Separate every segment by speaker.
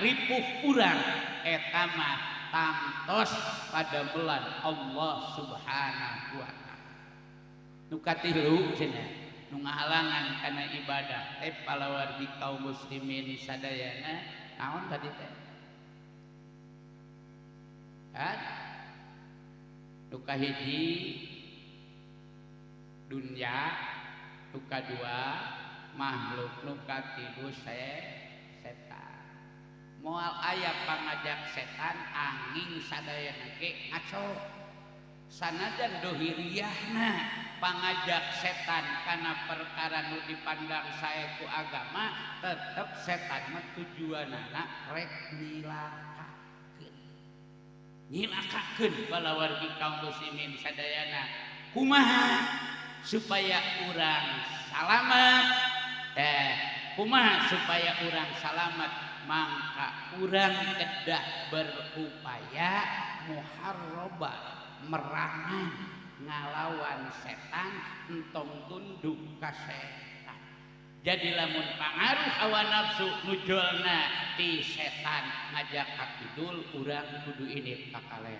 Speaker 1: ripuh urang eta mah tangtos padamelan Allah Subhanahu wa taala. Nu katilu cenah nu ngahalangan kana ibadah teh palawargi kaum muslimin sadayana naon tadi teh? Nu kahiji dunya, nu kadua makhluk, nu katilu setan. Moal aya pangajak setan angin sadayana ge ngaco. Sanajan dohiriyahna pangajak setan kana perkara nu dipandang sae ku agama tetep setan mah tujuanana rek nyilakakeun balawargi kaum muslimin sadayana kumaha supaya urang salamet kumaha supaya urang salamet mangka urang kedah berupaya muharrabah merangan ngalawan setan entong tunduk ka setan. Jadi lamun pangaruh hawa nafsu nujulna ti setan ngajak kakidul urang kudu ini kakaler.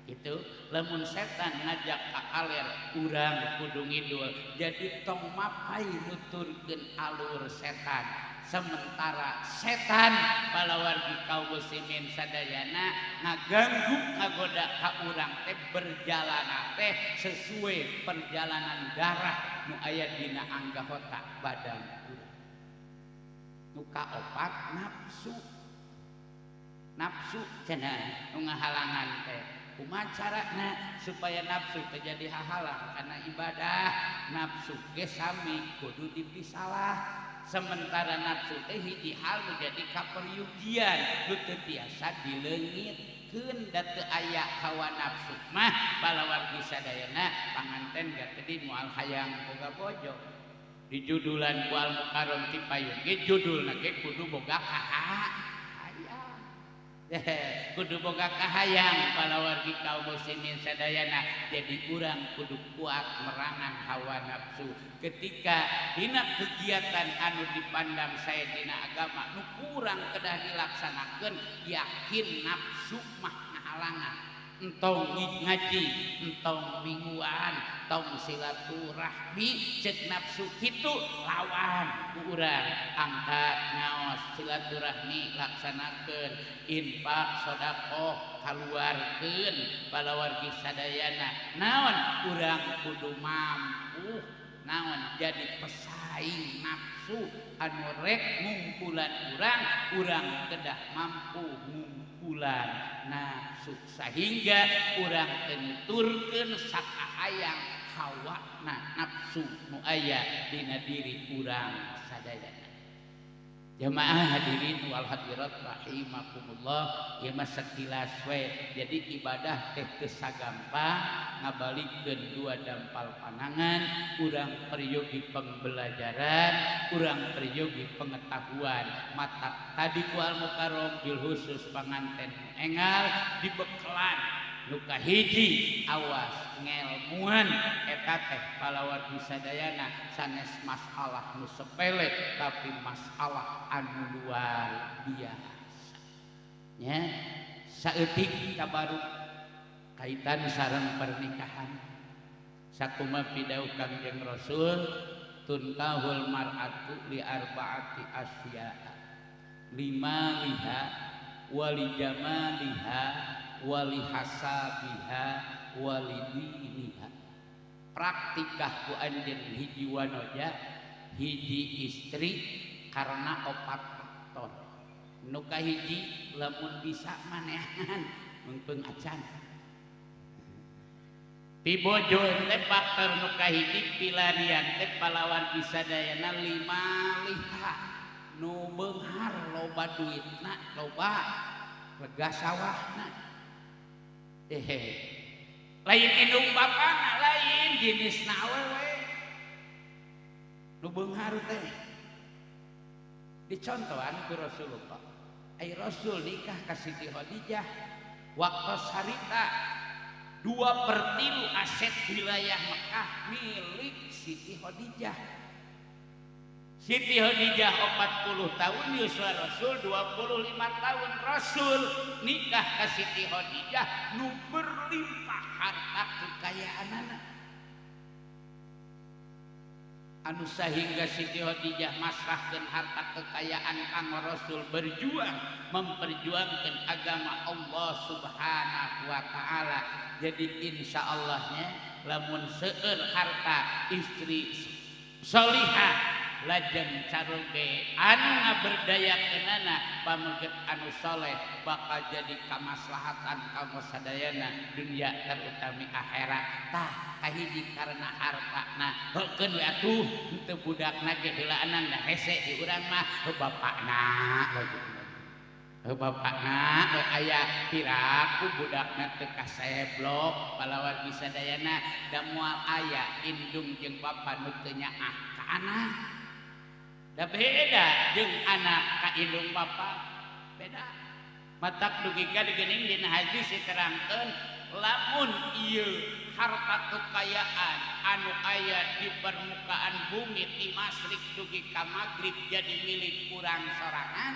Speaker 1: Itu lamun setan ngajak kakaler urang kudu ngidul. Jadi tong mapai nuturkeun alur setan. Sementara setan palawargi kaum muslimin sadayana ngaganggu ngagoda ka urang teh berjalan teh sesuai perjalanan darah nu aya dina anggota badan urang. Nu kaopat nafsu cenah nu ngahalangan teh kumaha carana supaya nafsu teh jadi hahalang kana ibadah. Nafsu ge sami kudu dipisalah. Sementara nafsu teh hiji hal menjadi kaperyugian nu teu tiasa dileungitkeun da teu aya hawa nafsu mah palawargi sadayana panganten ga teu moal hayang boga bojo. Di judulan ku Al Mukarram ti payung ge judulna ge kudu boga kahayang. Kudu boga kahayang palawargi kaum muslimin sadayana. Jadi urang kudu kuat merangan hawa nafsu. Ketika dina kegiatan anu dipandang saya dina agama nu kurang kedah dilaksanakeun yakin nafsu mah ngahalangan. Entong ngaji, entong mingguan, entong silaturahmi cek nafsu kitu lawan urang angkat ngaos silaturahmi laksanakeun infak sedekah kaluarkeun palawargi sadayana naon urang kudu mampu naon jadi pesaing nafsu anu rek ngungkulan urang kedah mampu ngungkulan nafsu sehingga urang teu nuturkeun sakahayang hawana nafsu nu aya dina diri urang sadayana. Jamaah hadirin wal hadirat rahimakumullah, ieu mah sakilas we. Jadi ibadah teh teu sagampang ngabalikeun dua dampal panangan, urang periuk di pembelajaran, urang periuk di pengetahuan. Mata tadi ku Al Mukarram bil khusus panganten engal dibekelan nu kahiji awas ngelmuan eta teh palawargi sadayana sanes masalah nu sepele tapi masalah anu luar biasa nya saeutik kabaruk kaitan sareng pernikahan sakumaha pidau Kangjeng Rasul tunkahul mar'atu li arbaati asya lima liha wali jamaliha wali hasabiha wali diniha. Praktikah ku anjeun hiji wanoja hiji istri karena opat faktor. Nu kahiji lamun bisa manehan mengpeung acan. Pibojo teh faktor nu kahiji pilarian teh palawan bisa dayana lima liha nu beunghar loba duitna loba lega sawahna. Lain indung bapana lain jenisna awewe nu beunghar teh dicontohan ku Rasulullah. Ai Rasul nikah ka Siti Khadijah waktu harita 2/3 aset wilayah Mekah milik Siti Khadijah. Siti Khadijah 40 tahun yuswa Rasul 25 tahun Rasul nikah ke Siti Khadijah nu berlimpah harta kekayaanana anu sehingga Siti Khadijah masrahkeun harta kekayaan kanggo Rasul berjuang memperjuangkan agama Allah Subhanahu wa taala. Jadi insyaallah-nya lamun seueur harta istri salihah lajeng caruge anu ngaberdayakeunana pameget anu saleh bakal jadi kamaslahatan kanggo sadayana dunia terutami akhirat. Tah kahiji karena hartana heukeun we atuh teu budakna ge heulaanan da hese di urang mah bapakna bapakna aya piraku budakna teu kaseblok palawan bisadayana da moal aya indung jeung bapa nu teu nyaah ka anak. Da beda jeung anak ka indung bapa beda. Matak dugi ka digeuning dina hadis diterangkeun lamun ieu harta kekayaan anu aya di permukaan bumi ti masyrik dugi ka magrib jadi milik urang sorangan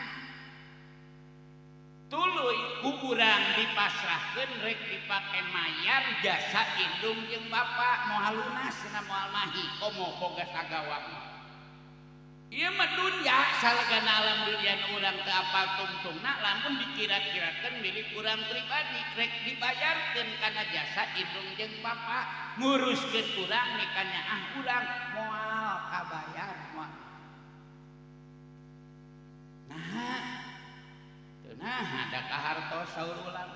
Speaker 1: tuluy ku urang dipasrahkeun rek dipake mayar jasa indung jeung bapa moal lunasna moal mahi komo boga sagawang. Ieu mah dunya salagana alam dunya urang teu apal tungtungna lamun dikira-kirakeun milik urang pribadi rek dibayarkeun kana jasa indung jeung bapa nguruskeun urang nikahnya urang moal kabayar moal. Nah ada kahartos saur ulang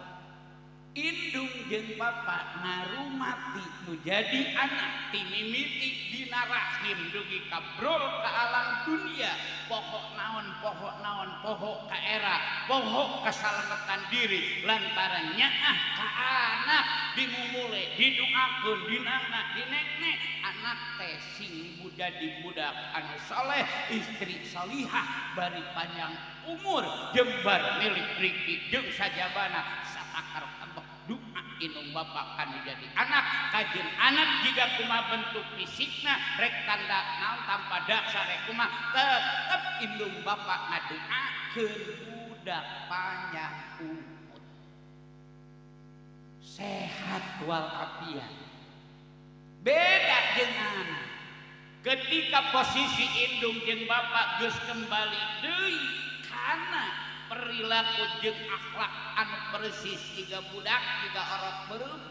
Speaker 1: indung jeung bapa ngarumati nu jadi anak ti mimiti dina rahim dugi kabrol ka alam dunia pokok naon poho ka era poho kasalametan diri lantaran nyaah ka anak dimumule didoakeun dinangna dinekne anak teh sing jadi budak anu saleh istri salihah bari panjang umur jembar milik riki jeung sajabana satakar tebek doa indung bapa kanu jadi anak kajeun anak jiga kumaha bentuk fisikna rek tanda naon tanpa dasar rek kumaha tetep indung bapa ngadoakeun budak panjang umur sehat walafiat. Beda jeung anak ketika posisi indung jeung bapa geus kembali deui kana perilaku jeung akhlak anu persis jiga budak jiga orok beureum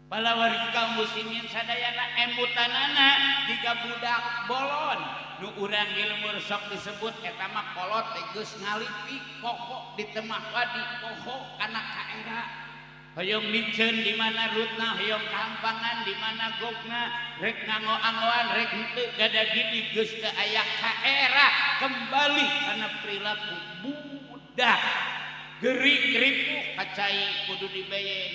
Speaker 1: balawargi kaum muslimin sadayana emutanana jiga budak bolon nu urang ilmu sok disebut eta mah kolot teh geus ngalipi poho di temah wadi poho kana kaera hoyong miceun di mana rutna hoyong kampangan di mana gogna rek nganggo-anggoan rek henteu gada gidi geus teu aya kaera kembali kana perilaku budak geuring ripuh kacai kudu dibeyeng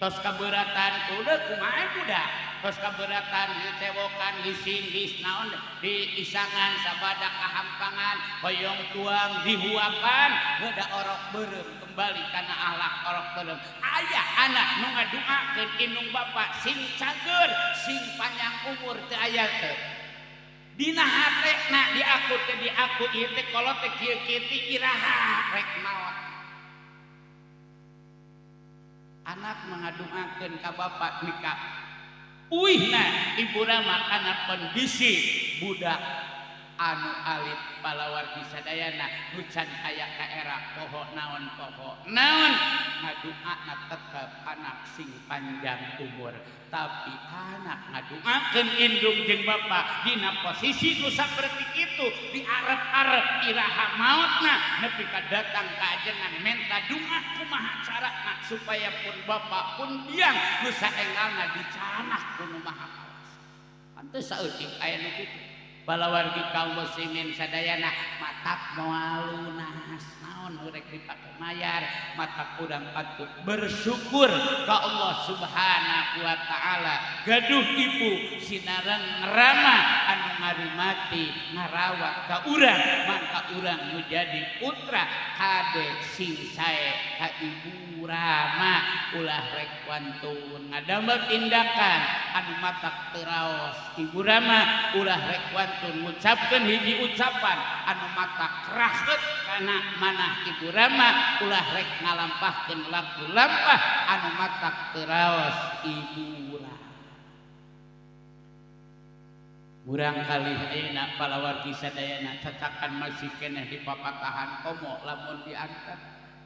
Speaker 1: tos kabeuratan kudu kumaha budak tos kabeuratan ditewokan hising naon di isangan sabada kahampangan hoyong tuang dihuapan heuda orok beureum kembali kana akhlak orok beureum aya anak nu ngadoakeun indung bapa sing cager sing panjang umur teu aya teu dina hatena di aku teh di aku ieu teh kolot teh kieu-kieu teh iraha rek naon anak mengadoakeun ka bapa nikah uihna ibuna makana kondisi budak anu alit balawargi sadayana hujan aya ka era poho naon ngadoana tetep anak sing panjang umur tapi anak ngadoakeun indung jeung bapa dina posisi nu saperti kitu diarep-arep iraha mautna nepi ka datang ka ajengan menta doa kumaha carana supaya pun bapa pun biang nu saenggalna dicanah ku nu maha kawas henteu saeutik aya nu kitu balawargi kaum muslimin sadayana matak moal lunas naon urek dipake mayar mata kurang patut bersyukur ka Allah Subhanahu wa taala gaduh ibu sinareng ngerama anu ngarimati ngarawat ka urang mangka urang nu jadi putra kade sing sae ka ibu Rama ulah rek wantun ngadamel tindakan anu matak teraos ibu Rama ulah rek wantun ngucapkeun hiji ucapan anu matak rahet kana manah ibu Rama ulah rek ngalampahkeun laku lampah anu matak teraos ibu Rama. Urang kali ayeuna palawargi sadayana cetakan masih keneh di papatahan komo lamun diangkat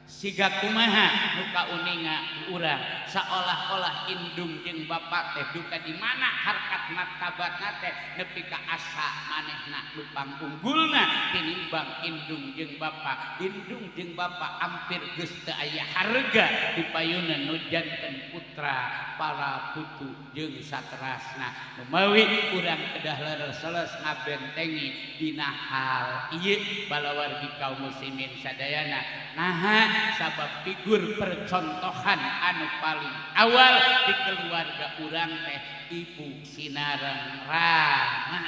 Speaker 1: siga kumaha nu kauninga urang saolah-olah indung jeung bapa teh duka di mana harkat martabatna teh nepi ka asa manehna lupang unggulna tinimbang indung jeung bapa. Indung jeung bapa ampir geus teu aya harga di payunan nu janten putra para putu jeung saterasna memawi urang kedah leres-leres ngabentengi dina hal ieu balawargi kaum muslimin sadayana naha sabab figur percontohan anu paling awal di keluarga urang teh ibu Sinareng Rama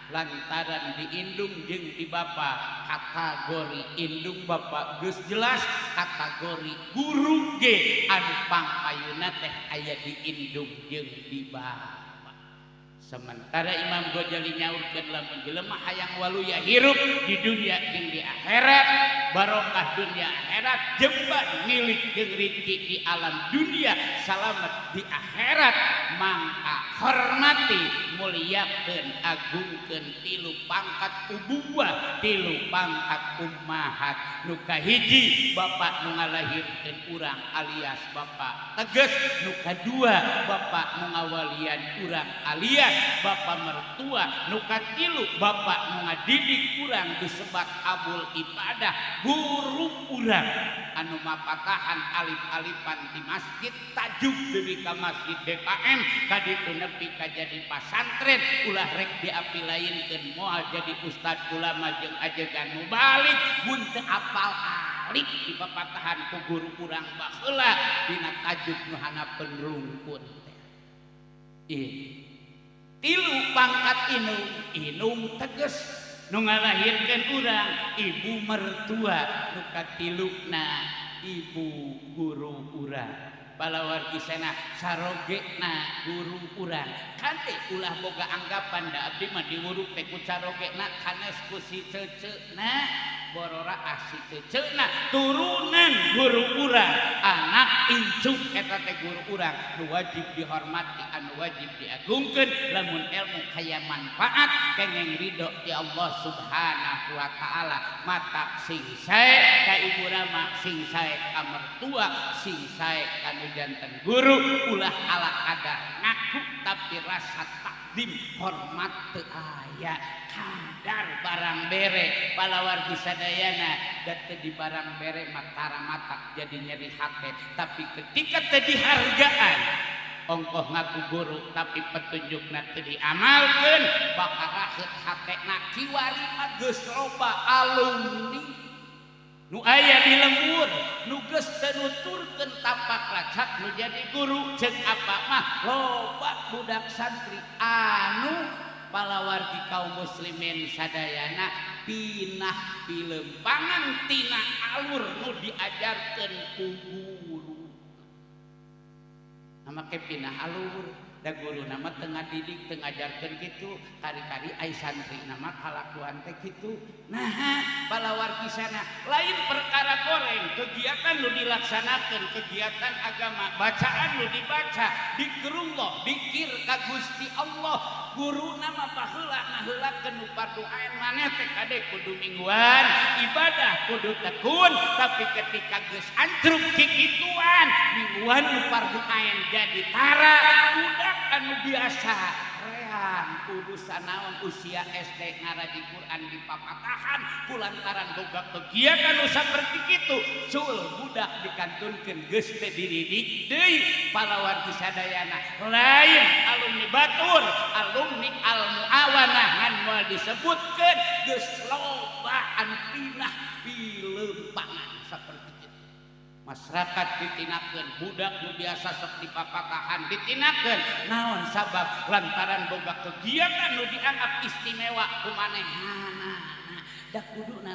Speaker 1: lantaran diindung jeung di bapa kategori indung bapa geus jelas kategori guru ge anu pangpayuna teh aya diindung jeung di bapa. Sementara Imam Ghazali nyaurkeun lamun jelema hayang waluya hirup di dunia jeung di akhirat barokah dunia akhirat jemban milik jeung rezeki di alam dunia salamet di akhirat mangka hormati mulyakeun agungkeun tilu pangkat ubuwah tilu pangkat ummahat nu kahiji bapa nu ngalahirkeun urang alias bapa teges nu kadua bapa nu ngawalian urang alias bapa mertua nu katilu bapa nu ngadidik urang disebat abul ibadah guru urang anu mapatahan alif-alifan di masjid tajuk deui ka masjid DKM kaditu nepi ka jadi pasantren ulah rek diapilainkeun moal jadi ustad ulama jeung ajegan mubalik mun teu apal alif di papatahan ku guru urang baheula dina tajuk nu hanapeun rungkun teh tilu pangkat inung teges nu ngalahirkeun urang ibu mertua nu katiluna ibu guru urang balawargi sana sarogena guru urang kante ulah boga anggapan da abdi mah diuruk teh ku sarogena kanes ku si ceuceuna borora asih ceuceuna turunan guru urang anak incuk eta teh guru urang nu wajib dihormati anu wajib diagungkeun lamun ilmu kaya manfaat kenging ridho ti Allah Subhanahu wa taala mata sing sae ka ibu Rama sing sae ka mertua sing sae ka nu janten guru ulah ala kadar ngaku tapi rasa takdim hormat teu aya kadar barang bere palawargi sadayana da teu di barang bere matara matak jadi nyeri hate tapi ketika teu dihargaan ongkoh ngaku guru tapi petunjukna teu diamalkeun bakal raheut hatena kiwari mah geus loba alumni nu aya di lembur nu geus teu nuturkeun tapak lacak nu jadi guru ceuk apa mah loba budak santri anu palawargi kaum muslimin sadayana pinah pilempangan tina alur nu diajarkeun ku guru nama ke pinah alur da guru nama tengah didik tengah ajarkeun kitu kari-kari ai santri nama kalakuan teh kitu nah palawargi sana lain perkara goreng kegiatan nu dilaksanakeun kegiatan agama bacaan nu dibaca zikrullah zikir ka Gusti Allah guru nama baheula ngaheulakeun nu parduaen maneh teh kade kudu mingguan ibadah kudu tekun tapi ketika geus antruk kikituan mingguan nu parduaen jadi tara budak anu biasa reang kudu sanaon usia SD ngaraji Quran di papatahan kulantaran boga kegiatan nu saperti kitu sul budak dikantunkeun geus teu dididik deui palawargi sadayana lain alumni batur alumni al muawanah ngan moal disebutkeun geus loba anu pinah pilempangan saperti kitu masyarakat ditinakeun budak nu biasa sok dipapatahan ditinakeun naon sabab lantaran boga kegiatan nu dianggap istimewa kumanehana da kuduna